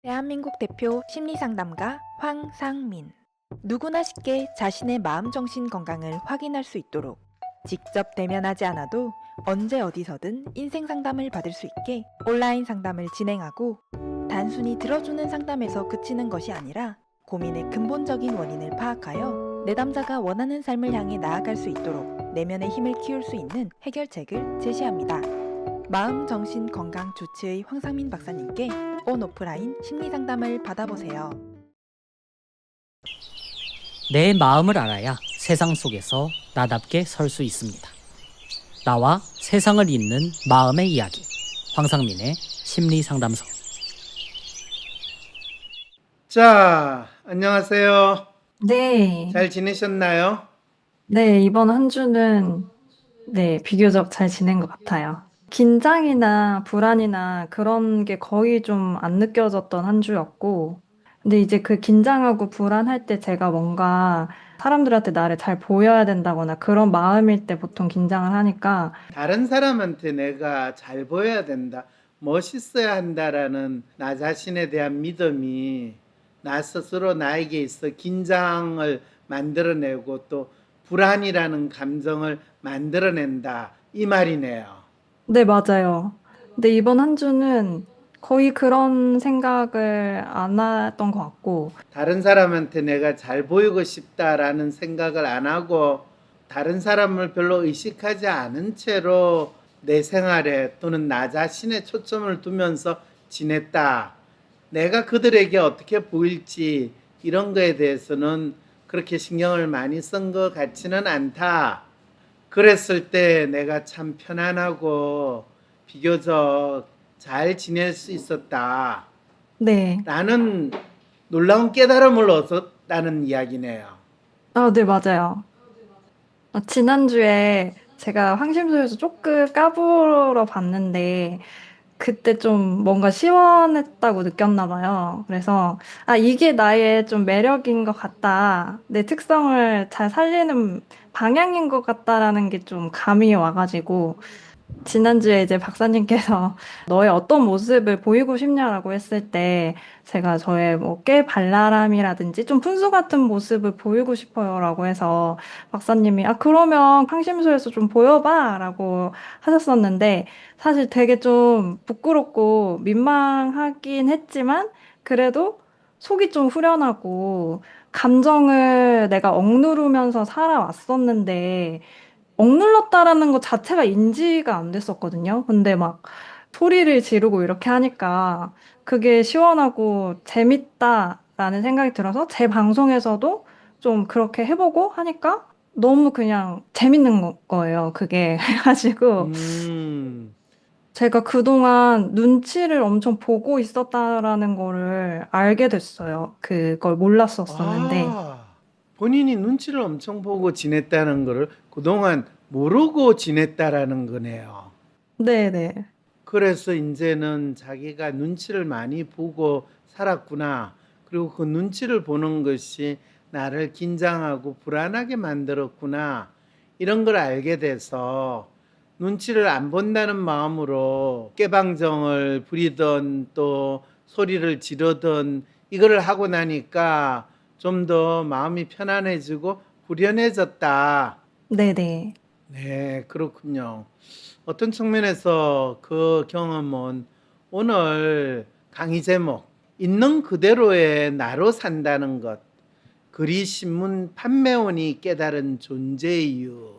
대한민국 대표 심리상담가 황상민. 누구나 쉽게 자신의 마음 정신 건강을 확인할 수 있도록 직접 대면하지 않아도 언제 어디서든 인생 상담을 받을 수 있게 온라인 상담을 진행하고, 단순히 들어주는 상담에서 그치는 것이 아니라 고민의 근본적인 원인을 파악하여 내담자가 원하는 삶을 향해 나아갈 수 있도록 내면의 힘을 키울 수 있는 해결책을 제시합니다. 마음 정신 건강 주치의 황상민 박사님께 온 오프라인 심리 상담을 받아보세요. 내 마음을 알아야 세상 속에서 나답게 설 수 있습니다. 나와 세상을 잇는 마음의 이야기, 황상민의 심리상담소. 자, 안녕하세요. 네. 잘 지내셨나요? 네, 이번 한 주는 비교적 잘 지낸 것 같아요. 긴장이나 불안이나 그런 게 거의 좀 안 느껴졌던 한 주였고, 근데 이제 그 긴장하고 불안할 때 제가 뭔가 사람들한테 나를 잘 보여야 된다거나 그런 마음일 때 보통 긴장을 하니까, 다른 사람한테 내가 잘 보여야 된다, 멋있어야 한다라는 나 자신에 대한 믿음이 나 스스로 나에게 있어 긴장을 만들어내고 또 불안이라는 감정을 만들어낸다, 이 말이네요. 네, 맞아요. 근데 이번 한 주는 거의 그런 생각을 안 했던 것 같고, 다른 사람한테 내가 잘 보이고 싶다라는 생각을 안 하고 다른 사람을 별로 의식하지 않은 채로 내 생활에 또는 나 자신에 초점을 두면서 지냈다. 내가 그들에게 어떻게 보일지 이런 거에 대해서는 그렇게 신경을 많이 쓴 것 같지는 않다. 그랬을 때 내가 참 편안하고 비교적 잘 지낼 수 있었다. 네. 라는 놀라운 깨달음을 얻었다는 이야기네요. 네, 맞아요. 지난주에 제가 황심소에서 조금 까불어 봤는데, 그때 좀 뭔가 시원했다고 느꼈나 봐요. 그래서, 이게 나의 좀 매력인 것 같다. 내 특성을 잘 살리는 방향인 것 같다라는 게 좀 감이 와가지고, 지난주에 이제 박사님께서 너의 어떤 모습을 보이고 싶냐라고 했을 때 제가 저의 뭐 깨발랄함이라든지 좀 푼수 같은 모습을 보이고 싶어요라고 해서 박사님이 그러면 황심소에서 좀 보여봐라고 하셨었는데, 사실 되게 좀 부끄럽고 민망하긴 했지만 그래도 속이 좀 후련하고, 감정을 내가 억누르면서 살아왔었는데 억눌렀다라는 것 자체가 인지가 안 됐었거든요. 근데 막 소리를 지르고 이렇게 하니까 그게 시원하고 재밌다라는 생각이 들어서 제 방송에서도 좀 그렇게 해보고 하니까 너무 그냥 재밌는 거예요. 그게. 해가지고 음, 제가 그동안 눈치를 엄청 보고 있었다라는 거를 알게 됐어요. 그걸 몰랐었었는데. 아, 본인이 눈치를 엄청 보고 지냈다는 거를 그동안 모르고 지냈다라는 거네요. 네네. 그래서 이제는 자기가 눈치를 많이 보고 살았구나. 그리고 그 눈치를 보는 것이 나를 긴장하고 불안하게 만들었구나. 이런 걸 알게 돼서 눈치를 안 본다는 마음으로 깨방정을 부리던 또 소리를 지르던 이거를 하고 나니까 좀 더 마음이 편안해지고 후련해졌다. 네네. 네, 그렇군요. 어떤 측면에서 그 경험은 오늘 강의 제목, 있는 그대로의 나로 산다는 것, 글이 신문 판매원이 깨달은 존재 이유,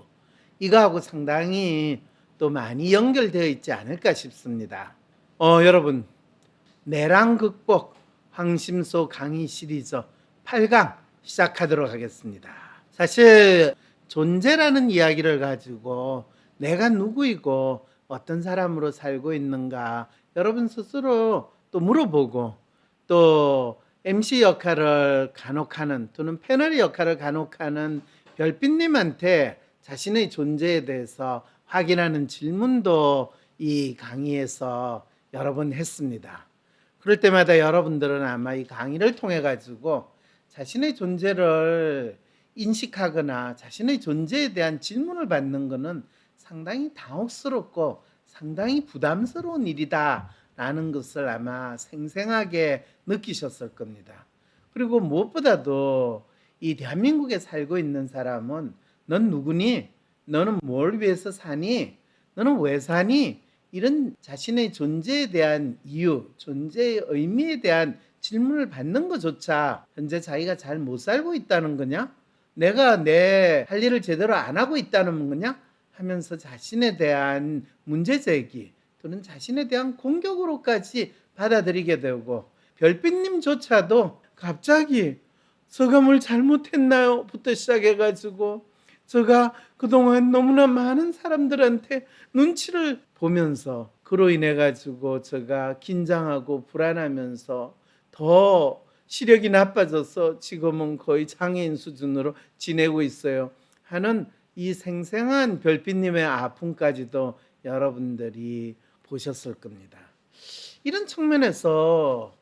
이거하고 상당히 또 많이 연결되어 있지 않을까 싶습니다. 여러분, 내랑 극복 황심소 강의 시리즈 8강 시작하도록 하겠습니다. 사실 존재라는 이야기를 가지고 내가 누구이고 어떤 사람으로 살고 있는가 여러분 스스로 또 물어보고, 또 MC 역할을 간혹 하는 또는 패널 역할을 간혹 하는 별빛님한테 자신의 존재에 대해서 확인하는 질문도 이 강의에서 여러 번 했습니다. 그럴 때마다 여러분들은 아마 이 강의를 통해 가지고 자신의 존재를 인식하거나 자신의 존재에 대한 질문을 받는 것은 상당히 당혹스럽고 상당히 부담스러운 일이다 라는 것을 아마 생생하게 느끼셨을 겁니다. 그리고 무엇보다도 이 대한민국에 살고 있는 사람은 넌 누구니? 너는 뭘 위해서 사니? 너는 왜 사니? 이런 자신의 존재에 대한 이유, 존재의 의미에 대한 질문을 받는 것조차 현재 자기가 잘 못 살고 있다는 거냐? 내가 내 할 일을 제대로 안 하고 있다는 거냐? 하면서 자신에 대한 문제제기 또는 자신에 대한 공격으로까지 받아들이게 되고, 별빛님조차도 갑자기 제가 뭘 잘못했나요? 부터 시작해가지고 제가 그동안 너무나 많은 사람들한테 눈치를 보면서 그로 인해 가지고 제가 긴장하고 불안하면서 더 시력이 나빠져서 지금은 거의 장애인 수준으로 지내고 있어요 하는 이 생생한 별빛님의 아픔까지도 여러분들이 보셨을 겁니다. 이런 측면에서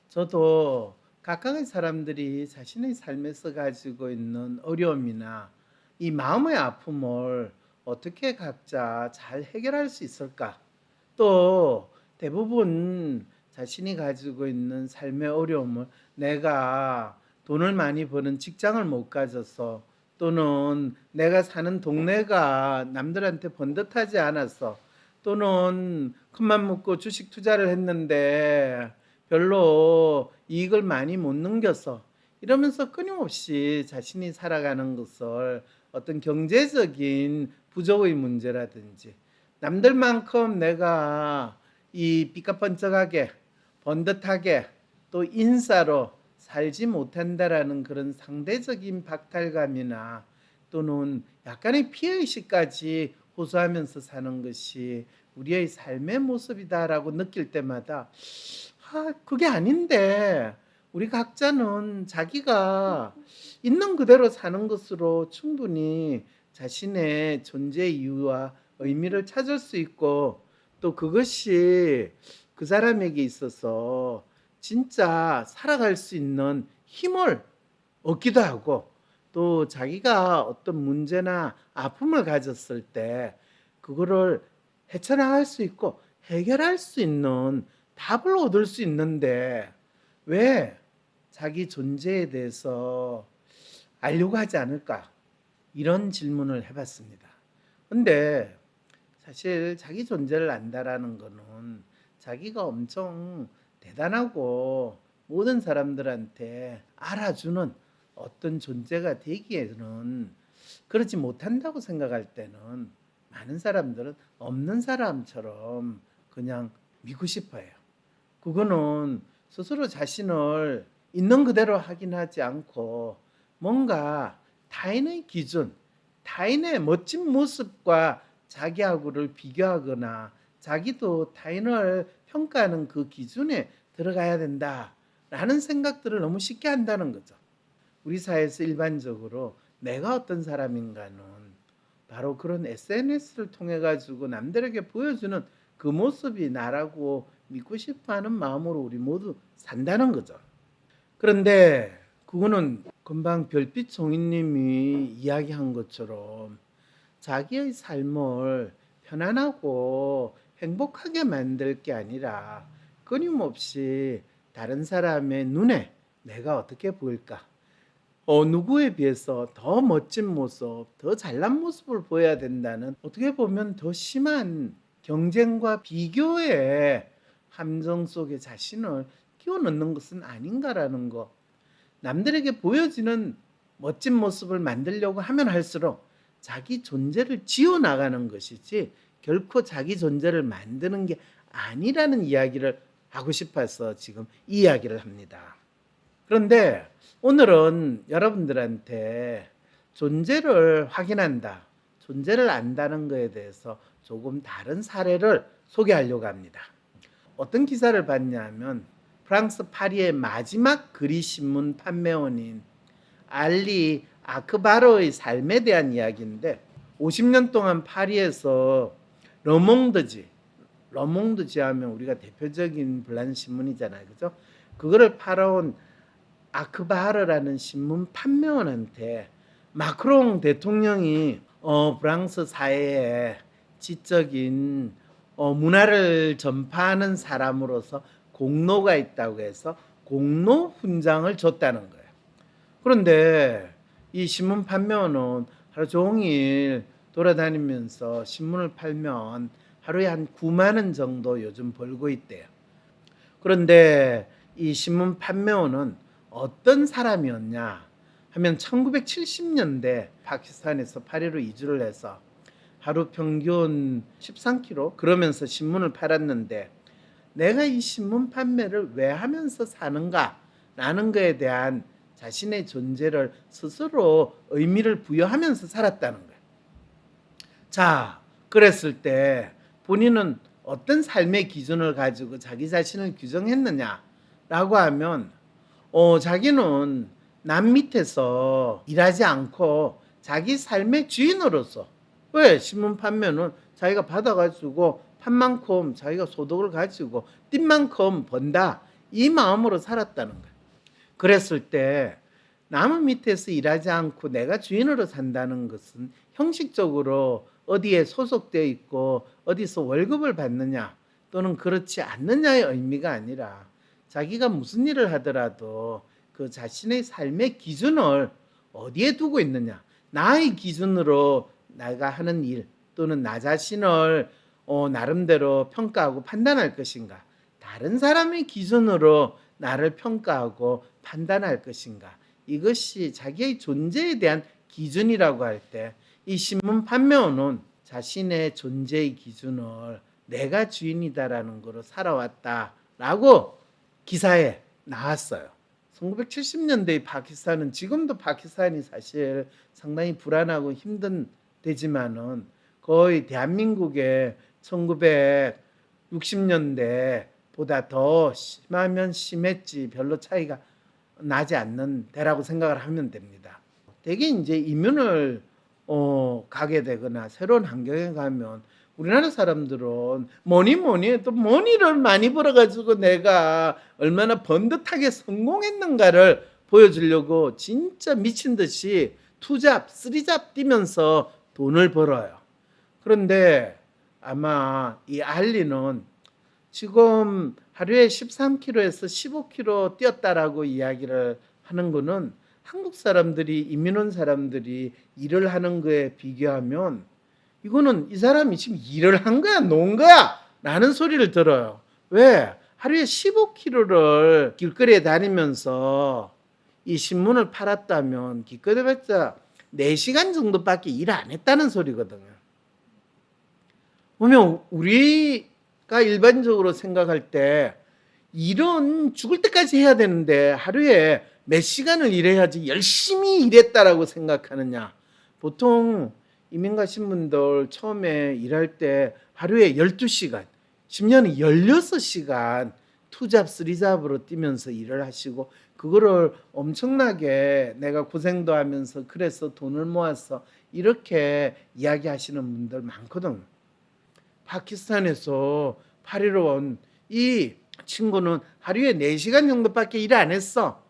저도 각각의 사람들이 자신의 삶에서 가지고 있는 어려움이나 이 마음의 아픔을 어떻게 각자 잘 해결할 수 있을까? 또 대부분 자신이 가지고 있는 삶의 어려움을 내가 돈을 많이 버는 직장을 못 가져서, 또는 내가 사는 동네가 남들한테 번듯하지 않아서, 또는 큰맘 먹고 주식 투자를 했는데 별로 이익을 많이 못 넘겨서, 이러면서 끊임없이 자신이 살아가는 것을 어떤 경제적인 부족의 문제라든지, 남들만큼 내가 이 삐까뻔쩍하게 번듯하게 또 인싸로 살지 못한다라는 그런 상대적인 박탈감이나 또는 약간의 피해의식까지 호소하면서 사는 것이 우리의 삶의 모습이다라고 느낄 때마다 그게 아닌데, 우리 각자는 자기가 있는 그대로 사는 것으로 충분히 자신의 존재 이유와 의미를 찾을 수 있고, 또 그것이 그 사람에게 있어서 진짜 살아갈 수 있는 힘을 얻기도 하고, 또 자기가 어떤 문제나 아픔을 가졌을 때 그거를 헤쳐나갈 수 있고 해결할 수 있는 답을 얻을 수 있는데, 왜 자기 존재에 대해서 알려고 하지 않을까? 이런 질문을 해봤습니다. 근데 사실 자기 존재를 안다라는 거는 자기가 엄청 대단하고 모든 사람들한테 알아주는 어떤 존재가 되기에는 그렇지 못한다고 생각할 때는 많은 사람들은 없는 사람처럼 그냥 믿고 싶어해요. 그거는 스스로 자신을 있는 그대로 확인하지 않고 뭔가 타인의 기준, 타인의 멋진 모습과 자기하고를 비교하거나 자기도 타인을 평가하는 그 기준에 들어가야 된다라는 생각들을 너무 쉽게 한다는 거죠. 우리 사회에서 일반적으로 내가 어떤 사람인가는 바로 그런 SNS를 통해 가지고 남들에게 보여주는 그 모습이 나라고 믿고 싶어하는 마음으로 우리 모두 산다는 거죠. 그런데 그거는 금방 별빛 종이님이 이야기한 것처럼 자기의 삶을 편안하고 행복하게 만들 게 아니라 끊임없이 다른 사람의 눈에 내가 어떻게 보일까? 누구에 비해서 더 멋진 모습, 더 잘난 모습을 보여야 된다는, 어떻게 보면 더 심한 경쟁과 비교의 함정 속에 자신을 끼워 넣는 것은 아닌가라는 것. 남들에게 보여지는 멋진 모습을 만들려고 하면 할수록 자기 존재를 지어나가는 것이지 결코 자기 존재를 만드는 게 아니라는 이야기를 하고 싶어서 지금 이 이야기를 합니다. 그런데 오늘은 여러분들한테 존재를 확인한다, 존재를 안다는 것에 대해서 조금 다른 사례를 소개하려고 합니다. 어떤 기사를 봤냐면 프랑스 파리의 마지막 그리신문 판매원인 알리 아크바르의 삶에 대한 이야기인데, 50년 동안 파리에서 르몽드지 하면 우리가 대표적인 블란 신문이잖아요, 그죠? 그거를 팔아온 아크바르라는 신문 판매원한테 마크롱 대통령이 프랑스 사회의 지적인 문화를 전파하는 사람으로서 공로가 있다고 해서 공로 훈장을 줬다는 거예요. 그런데 이 신문 판매원은 하루 종일 돌아다니면서 신문을 팔면 하루에 한 9만 원 정도 요즘 벌고 있대요. 그런데 이 신문 판매원은 어떤 사람이었냐 하면 1970년대 파키스탄에서 파리로 이주를 해서 하루 평균 13kg 그러면서 신문을 팔았는데, 내가 이 신문 판매를 왜 하면서 사는가 라는 거에 대한 자신의 존재를 스스로 의미를 부여하면서 살았다는 거예요. 자, 그랬을 때 본인은 어떤 삶의 기준을 가지고 자기 자신을 규정했느냐라고 하면 자기는 남 밑에서 일하지 않고 자기 삶의 주인으로서, 왜 신문 판매는 자기가 받아가지고 판 만큼 자기가 소득을 가지고 뛴 만큼 번다, 이 마음으로 살았다는 거예요. 그랬을 때 남 밑에서 일하지 않고 내가 주인으로 산다는 것은 형식적으로 어디에 소속되어 있고 어디서 월급을 받느냐 또는 그렇지 않느냐의 의미가 아니라, 자기가 무슨 일을 하더라도 그 자신의 삶의 기준을 어디에 두고 있느냐, 나의 기준으로 내가 하는 일 또는 나 자신을 나름대로 평가하고 판단할 것인가, 다른 사람의 기준으로 나를 평가하고 판단할 것인가, 이것이 자기의 존재에 대한 기준이라고 할 때, 이 신문 판매원은 자신의 존재의 기준을 내가 주인이다라는 거로 살아왔다라고 기사에 나왔어요. 1970년대의 파키스탄은, 지금도 파키스탄이 사실 상당히 불안하고 힘든 데지만은 거의 대한민국의 1960년대보다 더 심하면 심했지 별로 차이가 나지 않는 데라고 생각을 하면 됩니다. 대개 이제 이민을 가게 되거나 새로운 환경에 가면 우리나라 사람들은 뭐니 해도 머니를 많이 벌어가지고 내가 얼마나 번듯하게 성공했는가를 보여주려고 진짜 미친 듯이 투잡, 쓰리잡 뛰면서 돈을 벌어요. 그런데 아마 이 알리는 지금 하루에 13km에서 15km 뛰었다라고 이야기를 하는 거는 한국 사람들이, 이민 온 사람들이 일을 하는 거에 비교하면 이거는 이 사람이 지금 일을 한 거야, 논 거야? 라는 소리를 들어요. 왜? 하루에 15km를 길거리에 다니면서 이 신문을 팔았다면 기껏해봤자 4시간 정도밖에 일 안 했다는 소리거든요. 보면 우리가 일반적으로 생각할 때 일은 죽을 때까지 해야 되는데 하루에 몇 시간을 일해야지 열심히 일했다라고 생각하느냐. 보통 이민 가신 분들 처음에 일할 때 하루에 12시간, 10년에 16시간 투잡, 쓰리잡으로 뛰면서 일을 하시고, 그거를 엄청나게 내가 고생도 하면서 그래서 돈을 모아서 이렇게 이야기하시는 분들 많거든요. 파키스탄에서 파리로 온 이 친구는 하루에 4시간 정도밖에 일 안 했어.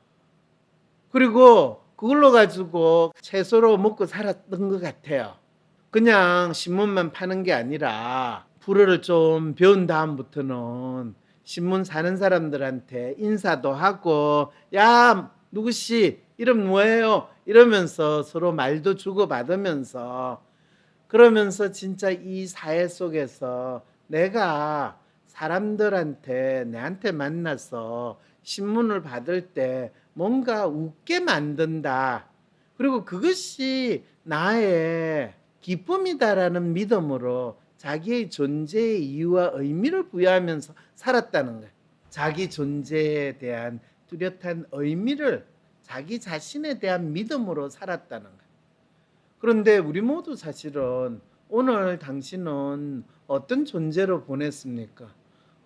그리고 그걸로 가지고 채소로 먹고 살았던 것 같아요. 그냥 신문만 파는 게 아니라 불어를 좀 배운 다음부터는 신문 사는 사람들한테 인사도 하고, 야 누구씨 이름 뭐예요? 이러면서 서로 말도 주고받으면서, 그러면서 진짜 이 사회 속에서 내가 사람들한테 내한테 만나서 신문을 받을 때 뭔가 웃게 만든다, 그리고 그것이 나의 기쁨이다라는 믿음으로 자기의 존재의 이유와 의미를 부여하면서 살았다는 거예요. 자기 존재에 대한 뚜렷한 의미를 자기 자신에 대한 믿음으로 살았다는 거예요. 그런데 우리 모두 사실은 오늘 당신은 어떤 존재로 보냈습니까?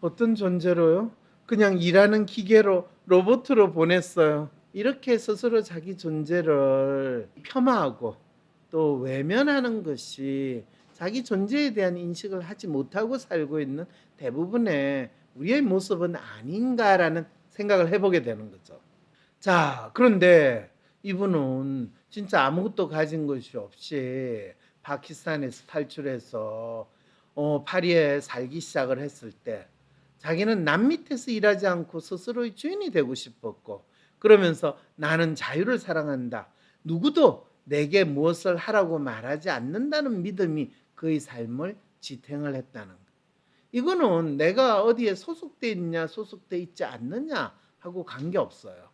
어떤 존재로요? 그냥 일하는 기계로, 로봇으로 보냈어요. 이렇게 스스로 자기 존재를 폄하하고 또 외면하는 것이 자기 존재에 대한 인식을 하지 못하고 살고 있는 대부분의 우리의 모습은 아닌가라는 생각을 해보게 되는 거죠. 자, 그런데 이분은 진짜 아무것도 가진 것이 없이 파키스탄에서 탈출해서 파리에 살기 시작을 했을 때 자기는 남 밑에서 일하지 않고 스스로의 주인이 되고 싶었고, 그러면서 나는 자유를 사랑한다, 누구도 내게 무엇을 하라고 말하지 않는다는 믿음이 그의 삶을 지탱을 했다는 것. 이거는 내가 어디에 소속돼 있냐 소속돼 있지 않느냐 하고 관계없어요.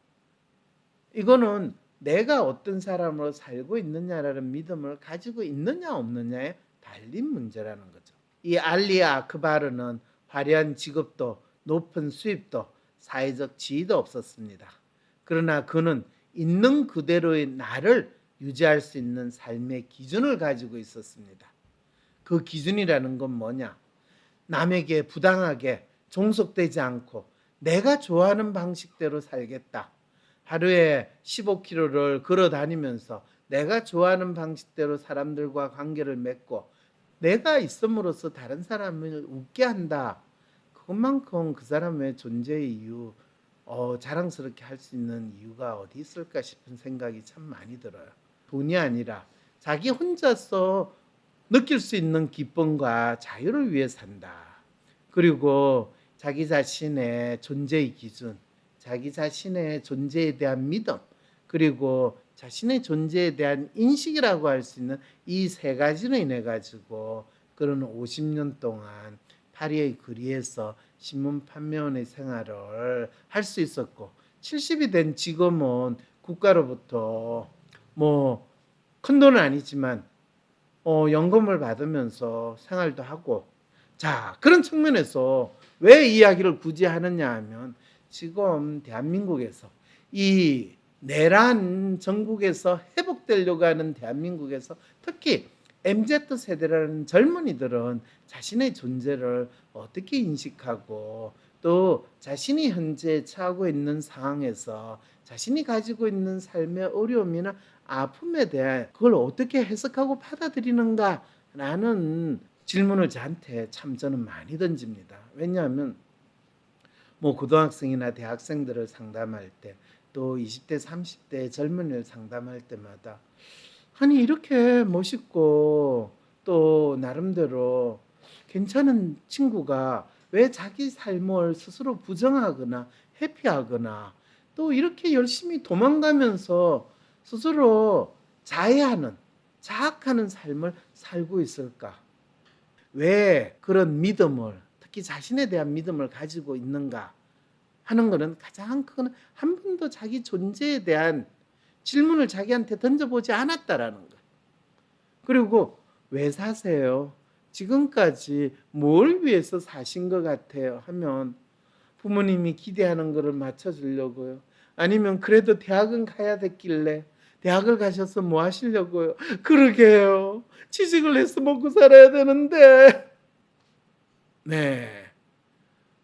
이거는 내가 어떤 사람으로 살고 있느냐라는 믿음을 가지고 있느냐 없느냐에 달린 문제라는 거죠. 이 알리 아크바르는 화려한 직업도 높은 수입도 사회적 지위도 없었습니다. 그러나 그는 있는 그대로의 나를 유지할 수 있는 삶의 기준을 가지고 있었습니다. 그 기준이라는 건 뭐냐? 남에게 부당하게 종속되지 않고 내가 좋아하는 방식대로 살겠다. 하루에 15km를 걸어 다니면서 내가 좋아하는 방식대로 사람들과 관계를 맺고 내가 있음으로써 다른 사람을 웃게 한다. 그것만큼 그 사람의 존재의 이유, 자랑스럽게 할 수 있는 이유가 어디 있을까 싶은 생각이 참 많이 들어요. 돈이 아니라 자기 혼자서 느낄 수 있는 기쁨과 자유를 위해 산다. 그리고 자기 자신의 존재의 기준, 자기 자신의 존재에 대한 믿음, 그리고 자신의 존재에 대한 인식이라고 할 수 있는 이 세 가지로 인해 가지고 그런 50년 동안 파리의 거리에서 신문 판매원의 생활을 할 수 있었고, 70이 된 지금은 국가로부터 큰 돈은 아니지만 연금을 받으면서 생활도 하고, 자, 그런 측면에서 왜 이야기를 굳이 하느냐 하면 지금 대한민국에서 이 내란 전국에서 회복되려고 하는 대한민국에서 특히 MZ세대라는 젊은이들은 자신의 존재를 어떻게 인식하고 또 자신이 현재 처하고 있는 상황에서 자신이 가지고 있는 삶의 어려움이나 아픔에 대해 그걸 어떻게 해석하고 받아들이는가라는 질문을 저한테 참 저는 많이 던집니다. 왜냐하면 고등학생이나 대학생들을 상담할 때 또 20대 30대 젊은이를 상담할 때마다 아니 이렇게 멋있고 또 나름대로 괜찮은 친구가 왜 자기 삶을 스스로 부정하거나 회피하거나 또 이렇게 열심히 도망가면서 스스로 자해하는 자학하는 삶을 살고 있을까? 왜 그런 믿음을, 특히 자신에 대한 믿음을 가지고 있는가 하는 것은 가장 큰, 한 번도 자기 존재에 대한 질문을 자기한테 던져보지 않았다라는 것. 그리고 왜 사세요? 지금까지 뭘 위해서 사신 것 같아요? 하면 부모님이 기대하는 것을 맞춰주려고요. 아니면 그래도 대학은 가야 됐길래 대학을 가셔서 뭐 하시려고요? 그러게요. 취직을 해서 먹고 살아야 되는데. 네.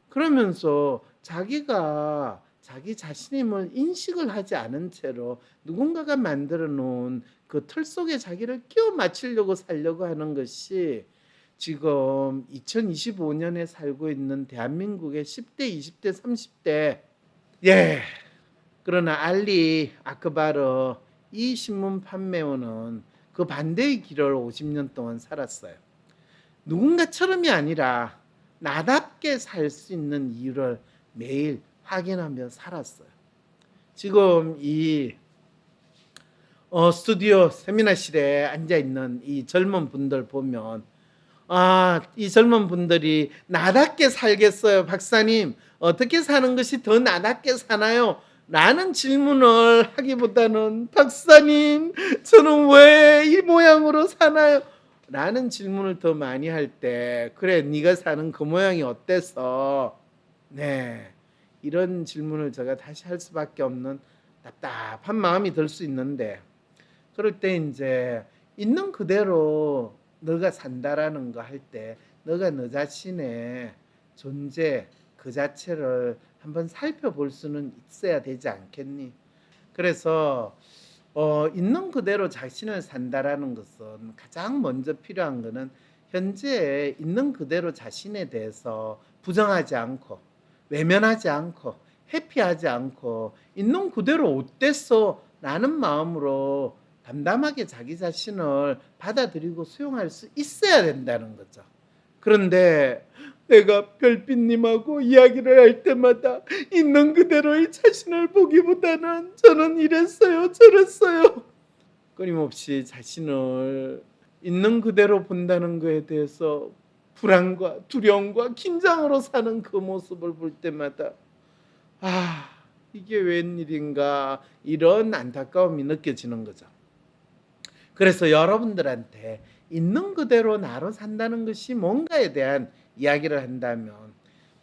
그러면서 자기가 자기 자신임을 인식을 하지 않은 채로 누군가가 만들어 놓은 그 틀 속에 자기를 끼워 맞추려고 살려고 하는 것이 지금 2025년에 살고 있는 대한민국의 10대, 20대, 30대, 예. 그러나 알리 아크바르 이 신문 판매원은 그 반대의 길을 50년 동안 살았어요. 누군가처럼이 아니라 나답게 살 수 있는 이유를 매일 확인하며 살았어요. 지금 이 스튜디오 세미나실에 앉아있는 이 젊은 분들 보면 이 젊은 분들이 나답게 살겠어요. 박사님, 어떻게 사는 것이 더 나답게 사나요? 라는 질문을 하기보다는 박사님, 저는 왜 이 모양으로 사나요? 라는 질문을 더 많이 할 때 그래, 네가 사는 그 모양이 어때서? 네, 이런 질문을 제가 다시 할 수밖에 없는 답답한 마음이 들 수 있는데, 그럴 때 이제 있는 그대로 너가 산다라는 거 할 때 너가 너 자신의 존재 그 자체를 한번 살펴볼 수는 있어야 되지 않겠니? 그래서 있는 그대로 자신을 산다라는 것은 가장 먼저 필요한 것은 현재 있는 그대로 자신에 대해서 부정하지 않고 외면하지 않고 회피하지 않고 있는 그대로 어땠어? 라는 마음으로 담담하게 자기 자신을 받아들이고 수용할 수 있어야 된다는 거죠. 그런데 내가 별빛님하고 이야기를 할 때마다 있는 그대로의 자신을 보기보다는 저는 이랬어요, 저랬어요. 끊임없이 자신을 있는 그대로 본다는 것에 대해서 불안과 두려움과 긴장으로 사는 그 모습을 볼 때마다 이게 웬일인가 이런 안타까움이 느껴지는 거죠. 그래서 여러분들한테 있는 그대로 나로 산다는 것이 뭔가에 대한 이야기를 한다면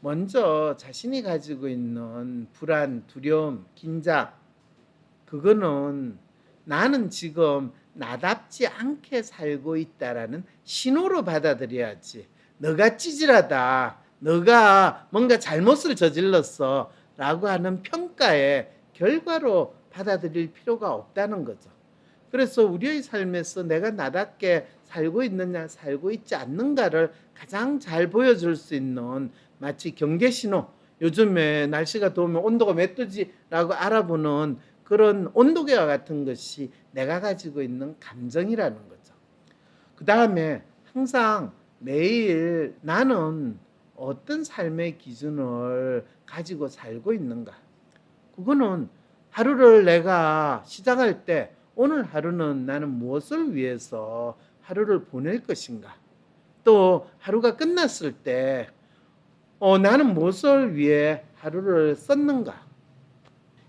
먼저 자신이 가지고 있는 불안, 두려움, 긴장 그거는 나는 지금 나답지 않게 살고 있다라는 신호로 받아들여야지. 너가 찌질하다. 너가 뭔가 잘못을 저질렀어. 라고 하는 평가의 결과로 받아들일 필요가 없다는 거죠. 그래서 우리의 삶에서 내가 나답게 살고 있느냐 살고 있지 않는가를 가장 잘 보여줄 수 있는 마치 경계신호, 요즘에 날씨가 더우면 온도가 몇 도지라고 알아보는 그런 온도계와 같은 것이 내가 가지고 있는 감정이라는 거죠. 그 다음에 항상 매일 나는 어떤 삶의 기준을 가지고 살고 있는가. 그거는 하루를 내가 시작할 때 오늘 하루는 나는 무엇을 위해서 하루를 보낼 것인가. 또 하루가 끝났을 때 나는 무엇을 위해 하루를 썼는가.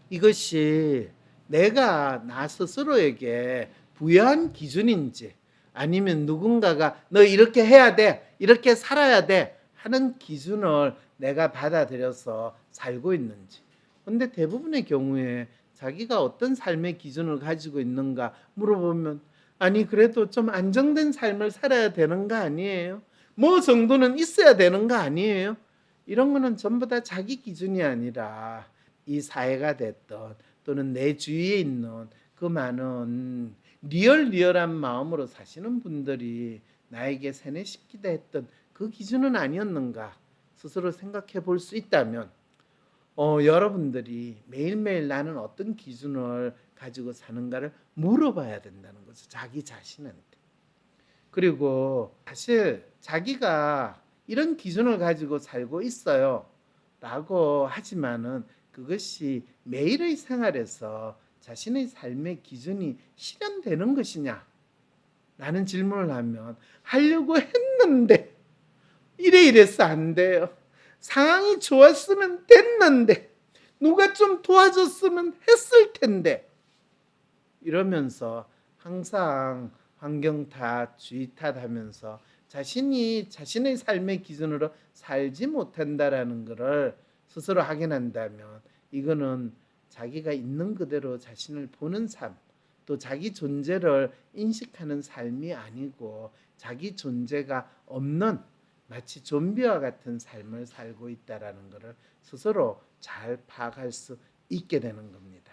이것이 내가 나 스스로에게 부여한 기준인지 아니면 누군가가 너 이렇게 해야 돼, 이렇게 살아야 돼 하는 기준을 내가 받아들여서 살고 있는지. 근데 대부분의 경우에 자기가 어떤 삶의 기준을 가지고 있는가 물어보면 아니 그래도 좀 안정된 삶을 살아야 되는 거 아니에요? 뭐 정도는 있어야 되는 거 아니에요? 이런 거는 전부 다 자기 기준이 아니라 이 사회가 됐던 또는 내 주위에 있는 그 많은 리얼한 마음으로 사시는 분들이 나에게 세뇌시키다 했던 그 기준은 아니었는가 스스로 생각해 볼 수 있다면 여러분들이 매일매일 나는 어떤 기준을 가지고 사는가를 물어봐야 된다는 거죠. 자기 자신한테. 그리고 사실 자기가 이런 기준을 가지고 살고 있어요 라고 하지만은 그것이 매일의 생활에서 자신의 삶의 기준이 실현되는 것이냐 라는 질문을 하면 하려고 했는데 이래서 안 돼요. 상황이 좋았으면 됐는데 누가 좀 도와줬으면 했을 텐데 이러면서 항상 환경 탓, 주의 탓 하면서 자신이 자신의 삶의 기준으로 살지 못한다라는 것을 스스로 확인한다면 이거는 자기가 있는 그대로 자신을 보는 삶, 또 자기 존재를 인식하는 삶이 아니고 자기 존재가 없는 마치 좀비와 같은 삶을 살고 있다라는 것을 스스로 잘 파악할 수 있게 되는 겁니다.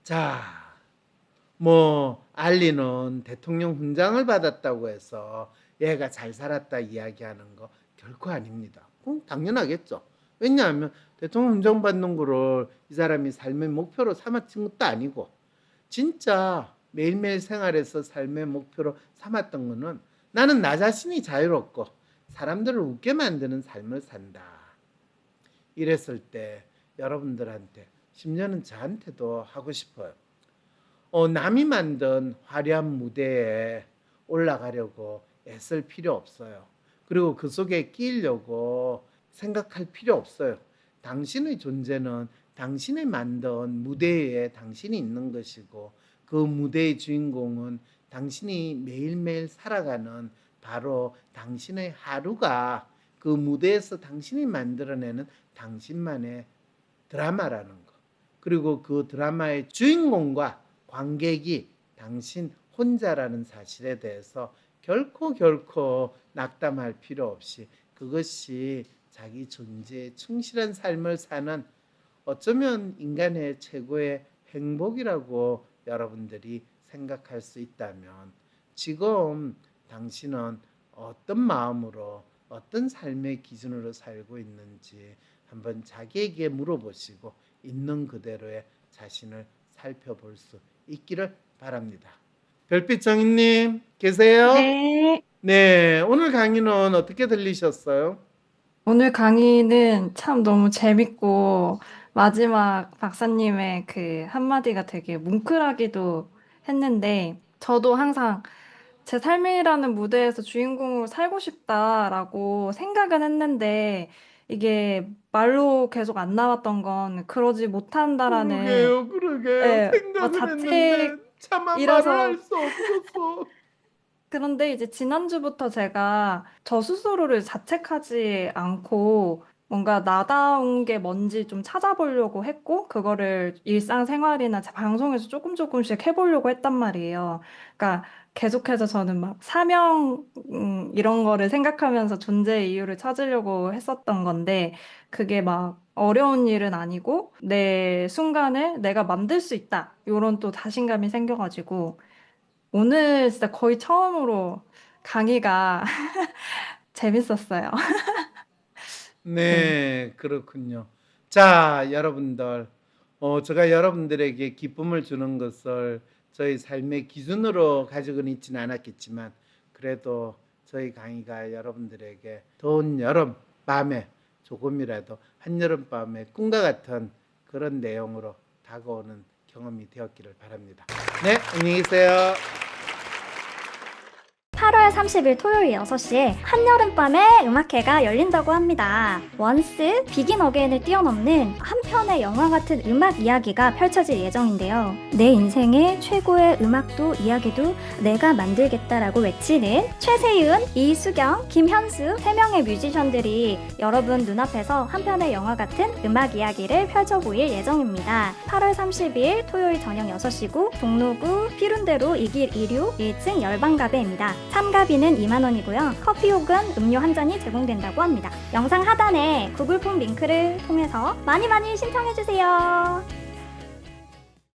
자, 알리는 대통령 훈장을 받았다고 해서 얘가 잘 살았다 이야기하는 거 결코 아닙니다. 당연하겠죠. 왜냐하면 대통령 훈장 받는 거를 이 사람이 삶의 목표로 삼았던 것도 아니고 진짜 매일매일 생활에서 삶의 목표로 삼았던 거는 나는 나 자신이 자유롭고 사람들을 웃게 만드는 삶을 산다. 이랬을 때 여러분들한테 심지어는 저한테도 하고 싶어요. 남이 만든 화려한 무대에 올라가려고 애쓸 필요 없어요. 그리고 그 속에 끼려고 생각할 필요 없어요. 당신의 존재는 당신이 만든 무대에 당신이 있는 것이고 그 무대의 주인공은 당신이 매일매일 살아가는 바로 당신의 하루가 그 무대에서 당신이 만들어내는 당신만의 드라마라는 것. 그리고 그 드라마의 주인공과 관객이 당신 혼자라는 사실에 대해서 결코 낙담할 필요 없이 그것이 자기 존재에 충실한 삶을 사는 어쩌면 인간의 최고의 행복이라고 여러분들이 생각할 수 있다면 지금 당신은 어떤 마음으로 어떤 삶의 기준으로 살고 있는지 한번 자기에게 물어보시고 있는 그대로의 자신을 살펴볼 수 있기를 바랍니다. 별빛 정인님 계세요? 네. 네, 오늘 강의는 어떻게 들리셨어요? 오늘 강의는 참 너무 재밌고, 마지막 박사님의 그 한마디가 되게 뭉클하기도 했는데, 저도 항상 제 삶이라는 무대에서 주인공으로 살고 싶다라고 생각은 했는데, 이게 말로 계속 안 나왔던 건 그러지 못한다라는, 그러게요. 예, 생각은 했는데 차마 말을 자책이라서. 할 수 없어서. 그런데 이제 지난주부터 제가 저 스스로를 자책하지 않고 뭔가 나다운 게 뭔지 좀 찾아보려고 했고, 그거를 일상생활이나 제 방송에서 조금 조금씩 해보려고 했단 말이에요. 그러니까 계속해서 저는 막 사명, 이런 거를 생각하면서 존재의 이유를 찾으려고 했었던 건데, 그게 막 어려운 일은 아니고, 내 순간을 내가 만들 수 있다. 이런 또 자신감이 생겨가지고, 오늘 진짜 거의 처음으로 강의가 재밌었어요. 네. 네, 그렇군요. 자, 여러분들, 제가 여러분들에게 기쁨을 주는 것을 저희 삶의 기준으로 가지고는 있지는 않았겠지만, 그래도 저희 강의가 여러분들에게 더운 여름 밤에 조금이라도 한여름밤의 꿈과 같은 그런 내용으로 다가오는 경험이 되었기를 바랍니다. 네, 안녕히 계세요. 8월 30일 토요일 6시에 한여름밤에 음악회가 열린다고 합니다. 원스 비긴 어게인을 뛰어넘는 한 편의 영화 같은 음악 이야기가 펼쳐질 예정인데요. 내 인생의 최고의 음악도 이야기도 내가 만들겠다라고 외치는 최세윤, 이수경, 김현수 3명의 뮤지션들이 여러분 눈앞에서 한 편의 영화 같은 음악 이야기를 펼쳐보일 예정입니다. 8월 30일 토요일 저녁 6시고 종로구 피룬대로 2길 2류 1층 열방가베입니다. 참가비는 2만원이고요. 커피 혹은 음료 한 잔이 제공된다고 합니다. 영상 하단에 구글 폼 링크를 통해서 많이 신청해주세요.